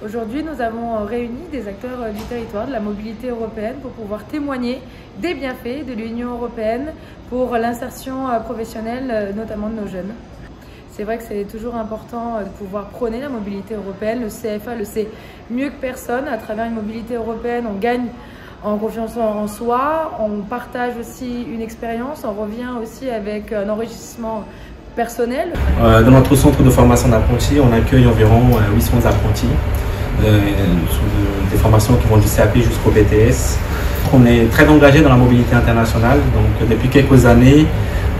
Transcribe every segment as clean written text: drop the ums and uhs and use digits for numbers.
Aujourd'hui, nous avons réuni des acteurs du territoire, de la mobilité européenne, pour pouvoir témoigner des bienfaits de l'Union européenne pour l'insertion professionnelle, notamment de nos jeunes. C'est vrai que c'est toujours important de pouvoir prôner la mobilité européenne. Le CFA le sait mieux que personne. À travers une mobilité européenne, on gagne en confiance en soi, on partage aussi une expérience, on revient aussi avec un enrichissement personnel. Dans notre centre de formation d'apprentis, on accueille environ 800 apprentis, des formations qui vont du CAP jusqu'au BTS. On est très engagé dans la mobilité internationale, donc depuis quelques années,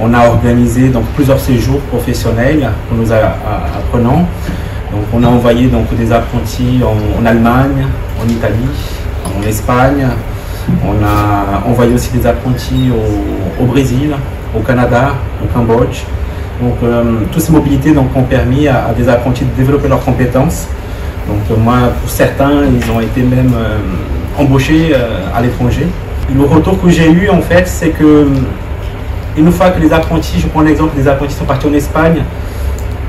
on a organisé plusieurs séjours professionnels pour nos apprenants. Donc, on a envoyé des apprentis en Allemagne, en Italie, en Espagne. On a envoyé aussi des apprentis au Brésil, au Canada, au Cambodge. Donc, toutes ces mobilités ont permis à des apprentis de développer leurs compétences. Donc, moi, pour certains, ils ont été même embauchés à l'étranger. Le retour que j'ai eu, en fait, c'est que une fois que les apprentis, je prends l'exemple des apprentis sont partis en Espagne,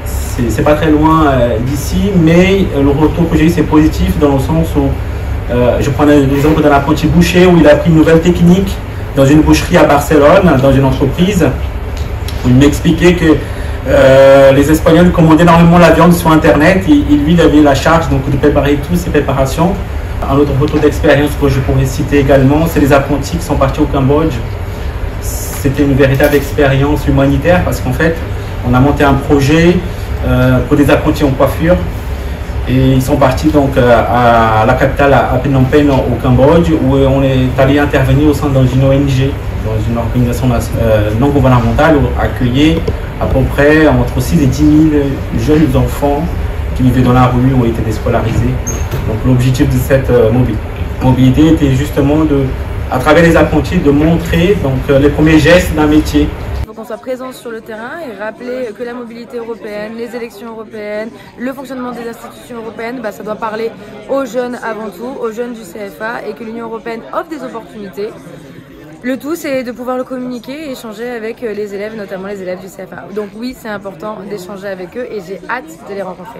c'est pas très loin d'ici, mais le retour que j'ai eu, c'est positif dans le sens où je prends l'exemple d'un apprenti boucher où il a appris une nouvelle technique dans une boucherie à Barcelone, dans une entreprise, où il m'expliquait que les Espagnols commandaient énormément la viande sur Internet et lui, il avait la charge de préparer toutes ces préparations. Un autre retour d'expérience que je pourrais citer également, c'est les apprentis qui sont partis au Cambodge. C'était une véritable expérience humanitaire parce qu'en fait, on a monté un projet pour des apprentis en coiffure et ils sont partis à la capitale, à Phnom Penh au Cambodge, où on est allé intervenir au sein dans une ONG, dans une organisation non gouvernementale, où accueillir à peu près entre 6 et 10 000 jeunes enfants qui vivaient dans la rue, ont été déscolarisés. Donc l'objectif de cette mobilité était justement à travers les apprentis, de montrer les premiers gestes d'un métier. Il faut qu'on soit présent sur le terrain et rappeler que la mobilité européenne, les élections européennes, le fonctionnement des institutions européennes, ça doit parler aux jeunes avant tout, aux jeunes du CFA, et que l'Union européenne offre des opportunités. Le tout, c'est de pouvoir le communiquer et échanger avec les élèves, notamment les élèves du CFA. Donc oui, c'est important d'échanger avec eux et j'ai hâte de les rencontrer.